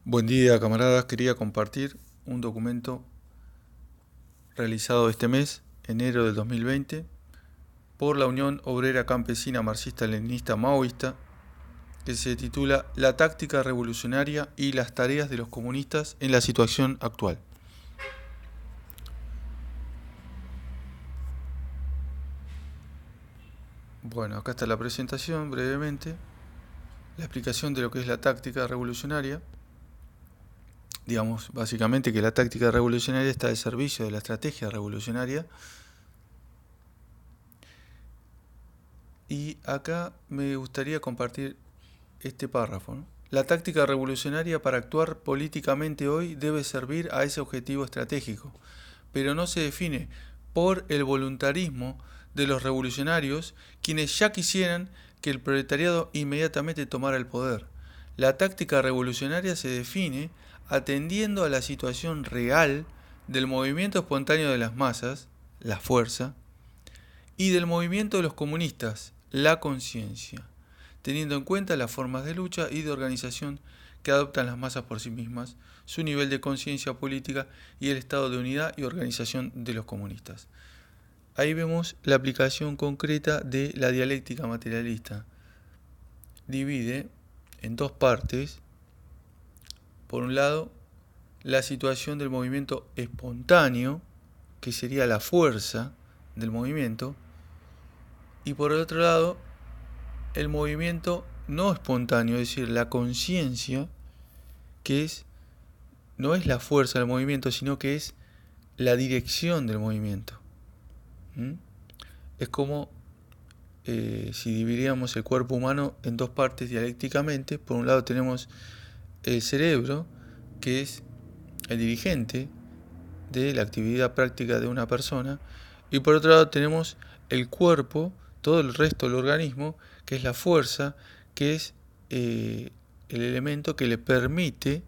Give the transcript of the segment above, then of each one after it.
Buen día, camaradas. Quería compartir un documento realizado este mes, enero del 2020, por la Unión Obrera Campesina Marxista-Leninista Maoísta, que se titula La táctica revolucionaria y las tareas de los comunistas en la situación actual. Bueno, acá está la presentación brevemente, la explicación de lo que es la táctica revolucionaria. Digamos, básicamente que la táctica revolucionaria está al servicio de la estrategia revolucionaria. Y acá me gustaría compartir este párrafo, ¿no? La táctica revolucionaria para actuar políticamente hoy debe servir a ese objetivo estratégico, pero no se define por el voluntarismo de los revolucionarios, quienes ya quisieran que el proletariado inmediatamente tomara el poder. La táctica revolucionaria se define atendiendo a la situación real del movimiento espontáneo de las masas, la fuerza, y del movimiento de los comunistas, la conciencia, teniendo en cuenta las formas de lucha y de organización que adoptan las masas por sí mismas, su nivel de conciencia política y el estado de unidad y organización de los comunistas. Ahí vemos la aplicación concreta de la dialéctica materialista. Divide en dos partes, por un lado, la situación del movimiento espontáneo, que sería la fuerza del movimiento, y por el otro lado, el movimiento no espontáneo, es decir, la conciencia, que no es la fuerza del movimiento, sino que es la dirección del movimiento. Es como si dividiéramos el cuerpo humano en dos partes dialécticamente. Por un lado tenemos el cerebro, que es el dirigente de la actividad práctica de una persona, y por otro lado tenemos el cuerpo, todo el resto del organismo, que es la fuerza, que es el elemento que le permite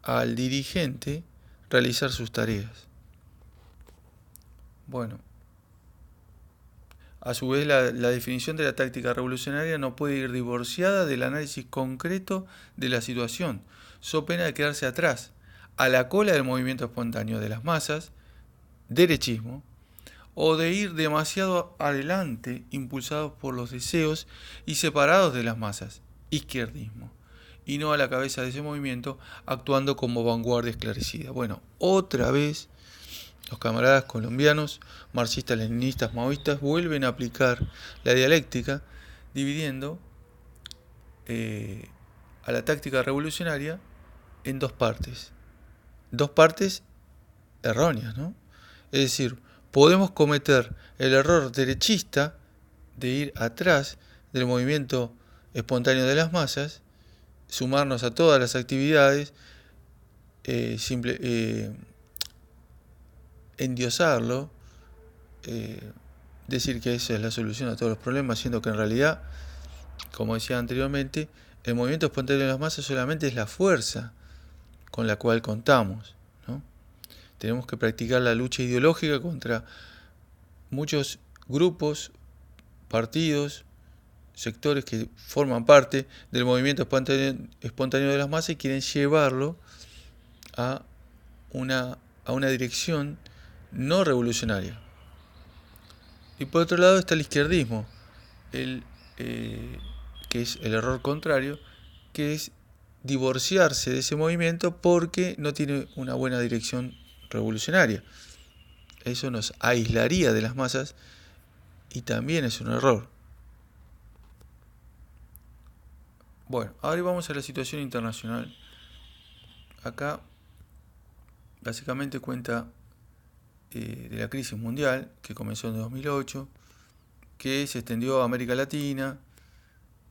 al dirigente realizar sus tareas. Bueno, a su vez la definición de la táctica revolucionaria no puede ir divorciada del análisis concreto de la situación, so pena de quedarse atrás, a la cola del movimiento espontáneo de las masas, derechismo, o de ir demasiado adelante, impulsados por los deseos y separados de las masas, izquierdismo, y no a la cabeza de ese movimiento, actuando como vanguardia esclarecida. Bueno, otra vez los camaradas colombianos, marxistas, leninistas, maoístas, vuelven a aplicar la dialéctica, dividiendo a la táctica revolucionaria en dos partes erróneas, ¿no? Es decir, podemos cometer el error derechista de ir atrás del movimiento espontáneo de las masas, sumarnos a todas las actividades, endiosarlo, decir que esa es la solución a todos los problemas, siendo que en realidad, como decía anteriormente, el movimiento espontáneo de las masas solamente es la fuerza con la cual contamos, ¿no? Tenemos que practicar la lucha ideológica contra muchos grupos, partidos, sectores que forman parte del movimiento espontáneo de las masas y quieren llevarlo a una dirección no revolucionaria. Y por otro lado está el izquierdismo, que es el error contrario, que es divorciarse de ese movimiento porque no tiene una buena dirección revolucionaria. Eso nos aislaría de las masas y también es un error. Bueno, ahora vamos a la situación internacional. Acá básicamente cuenta de la crisis mundial que comenzó en 2008, que se extendió a América Latina,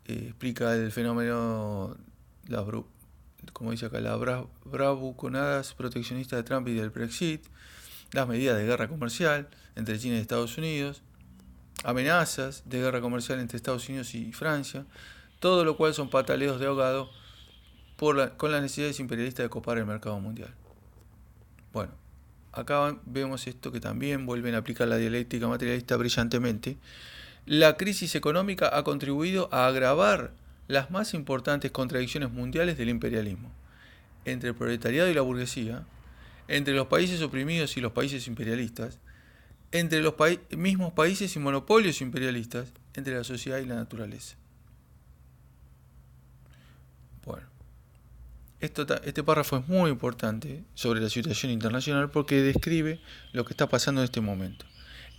explica el fenómeno, como dice acá, las bravuconadas proteccionistas de Trump y del Brexit, las medidas de guerra comercial entre China y Estados Unidos, amenazas de guerra comercial entre Estados Unidos y Francia, todo lo cual son pataleos de ahogado con las necesidades imperialistas de copar el mercado mundial. Bueno, acá vemos esto que también vuelven a aplicar la dialéctica materialista brillantemente. La crisis económica ha contribuido a agravar las más importantes contradicciones mundiales del imperialismo. entre el proletariado y la burguesía, entre los países oprimidos y los países imperialistas, entre los mismos países y monopolios imperialistas, entre la sociedad y la naturaleza. Bueno, este párrafo es muy importante sobre la situación internacional porque describe lo que está pasando en este momento.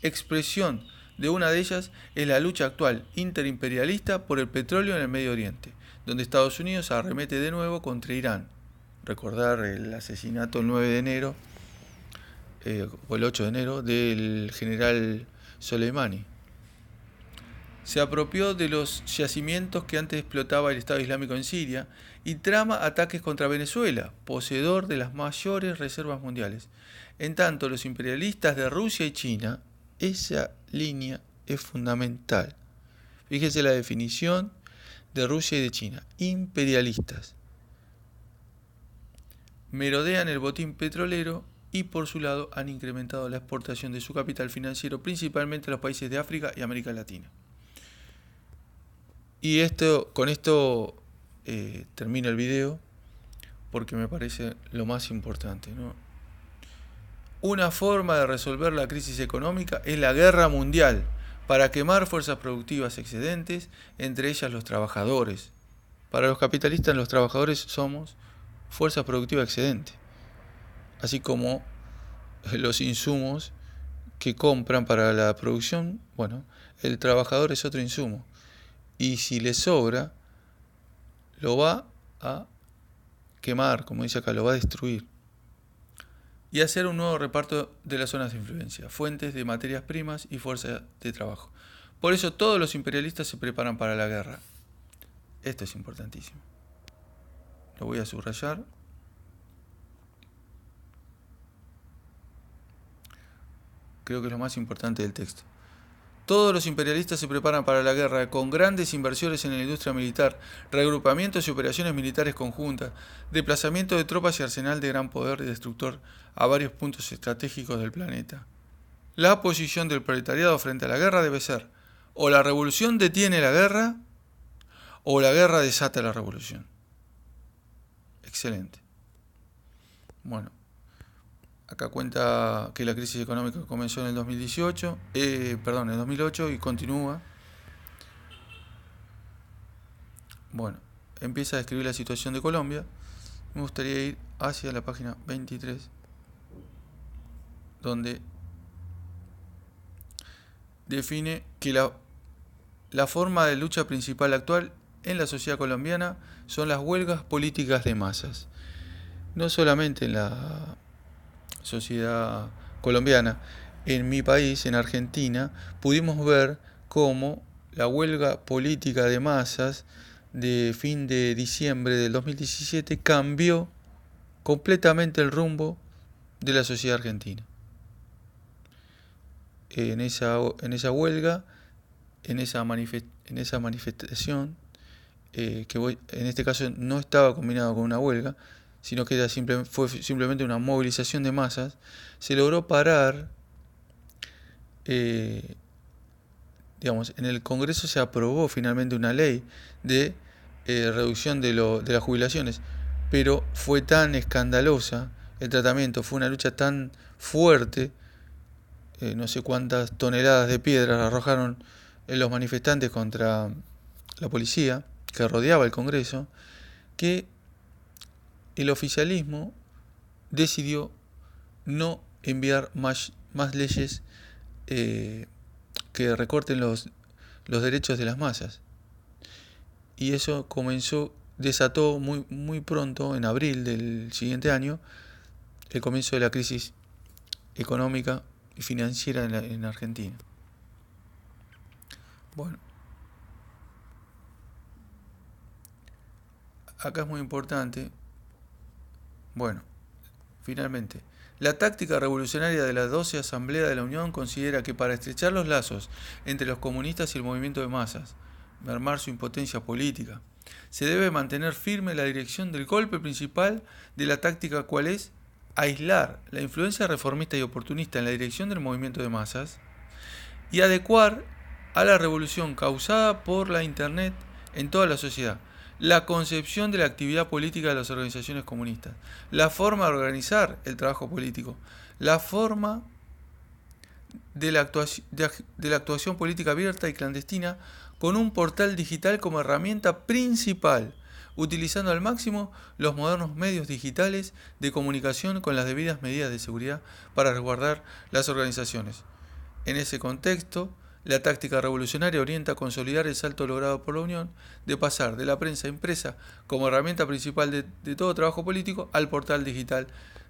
Expresión de una de ellas es la lucha actual interimperialista por el petróleo en el Medio Oriente, donde Estados Unidos arremete de nuevo contra Irán. Recordar el asesinato el 9 de enero, o el 8 de enero, del general Soleimani. Se apropió de los yacimientos que antes explotaba el Estado Islámico en Siria y trama ataques contra Venezuela, poseedor de las mayores reservas mundiales. En tanto, los imperialistas de Rusia y China, esa línea es fundamental. Fíjese la definición de Rusia y de China. Imperialistas. Merodean el botín petrolero y por su lado han incrementado la exportación de su capital financiero principalmente a los países de África y América Latina. Y con esto termino el video porque me parece lo más importante, ¿no? Una forma de resolver la crisis económica es la guerra mundial para quemar fuerzas productivas excedentes, entre ellas los trabajadores. Para los capitalistas, los trabajadores somos fuerza productiva excedente, así como los insumos que compran para la producción. Bueno, el trabajador es otro insumo. Y si le sobra, lo va a quemar, como dice acá, lo va a destruir. Y hacer un nuevo reparto de las zonas de influencia, fuentes de materias primas y fuerza de trabajo. Por eso todos los imperialistas se preparan para la guerra. Esto es importantísimo. Lo voy a subrayar. Creo que es lo más importante del texto. Todos los imperialistas se preparan para la guerra con grandes inversiones en la industria militar, reagrupamientos y operaciones militares conjuntas, desplazamiento de tropas y arsenal de gran poder destructor a varios puntos estratégicos del planeta. La posición del proletariado frente a la guerra debe ser: o la revolución detiene la guerra, o la guerra desata la revolución. Excelente. Bueno. Acá cuenta que la crisis económica comenzó en el 2008 y continúa. Bueno, empieza a describir la situación de Colombia. Me gustaría ir hacia la página 23, donde define que la forma de lucha principal actual en la sociedad colombiana son las huelgas políticas de masas. No solamente en la sociedad colombiana, en mi país, en Argentina, pudimos ver cómo la huelga política de masas de fin de diciembre del 2017 cambió completamente el rumbo de la sociedad argentina. En esa huelga, en esa manifestación, que en este caso no estaba combinado con una huelga, sino que fue simplemente una movilización de masas, se logró parar, en el Congreso se aprobó finalmente una ley de reducción de las jubilaciones, pero fue tan escandalosa el tratamiento, fue una lucha tan fuerte, no sé cuántas toneladas de piedras arrojaron los manifestantes contra la policía que rodeaba el Congreso, que el oficialismo decidió no enviar más leyes que recorten los derechos de las masas. Y eso desató muy pronto, en abril del siguiente año, el comienzo de la crisis económica y financiera en Argentina. Bueno, acá es muy importante. Bueno, finalmente, la táctica revolucionaria de la 12 Asamblea de la Unión considera que para estrechar los lazos entre los comunistas y el movimiento de masas, mermar su impotencia política, se debe mantener firme la dirección del golpe principal de la táctica, cual es aislar la influencia reformista y oportunista en la dirección del movimiento de masas y adecuar a la revolución causada por la Internet en toda la sociedad, la concepción de la actividad política de las organizaciones comunistas, la forma de organizar el trabajo político, la forma de la actuación política abierta y clandestina con un portal digital como herramienta principal, utilizando al máximo los modernos medios digitales de comunicación con las debidas medidas de seguridad para resguardar las organizaciones. En ese contexto, la táctica revolucionaria orienta a consolidar el salto logrado por la Unión de pasar de la prensa impresa como herramienta principal de todo trabajo político al portal digital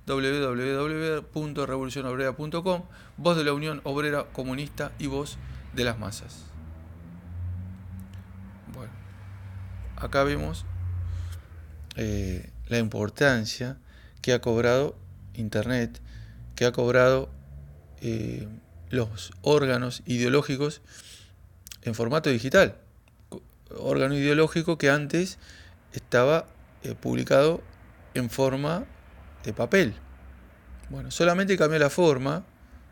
www.revolucionobrera.com, voz de la Unión Obrera Comunista y voz de las masas. Bueno, acá vemos la importancia que ha cobrado Internet, que ha cobrado los órganos ideológicos en formato digital. Órgano ideológico que antes estaba publicado en forma de papel. Bueno, solamente cambió la forma,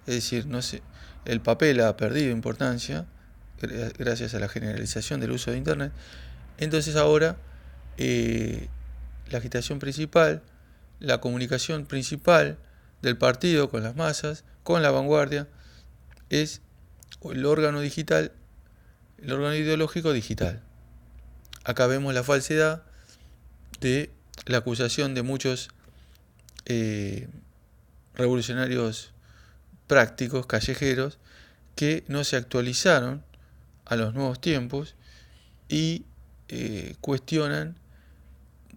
es decir, no sé, el papel ha perdido importancia gracias a la generalización del uso de Internet. Entonces ahora la agitación principal, la comunicación principal del partido con las masas, con la vanguardia, es el órgano digital, el órgano ideológico digital. Acá vemos la falsedad de la acusación de muchos revolucionarios prácticos, callejeros, que no se actualizaron a los nuevos tiempos y cuestionan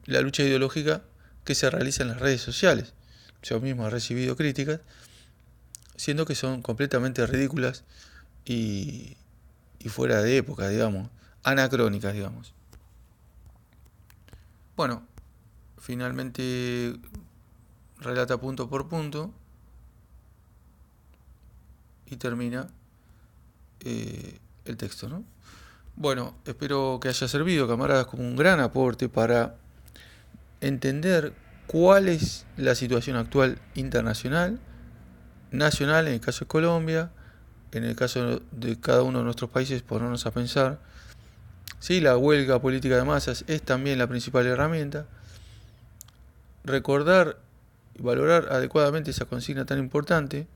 la lucha ideológica que se realiza en las redes sociales. Yo mismo he recibido críticas, siendo que son completamente ridículas y fuera de época, digamos, anacrónicas, digamos. Bueno, finalmente relata punto por punto y termina el texto, ¿no? Bueno, espero que haya servido, camaradas, como un gran aporte para entender cuál es la situación actual internacional, nacional en el caso de Colombia, en el caso de cada uno de nuestros países, ponernos a pensar. Sí, la huelga política de masas es también la principal herramienta. Recordar y valorar adecuadamente esa consigna tan importante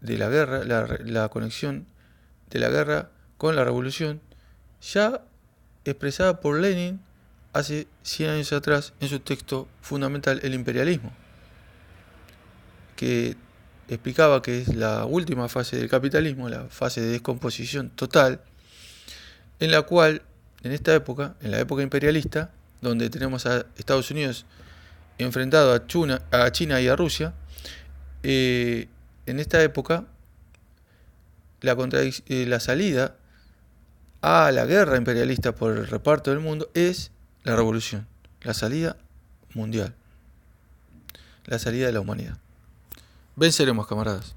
de la guerra, la conexión de la guerra con la revolución, ya expresada por Lenin hace 100 años atrás en su texto fundamental El imperialismo, que explicaba que es la última fase del capitalismo, la fase de descomposición total, en la cual, en esta época, en la época imperialista, donde tenemos a Estados Unidos enfrentado a China y a Rusia, en esta época la salida a la guerra imperialista por el reparto del mundo es la revolución, la salida mundial, la salida de la humanidad. Venceremos, camaradas.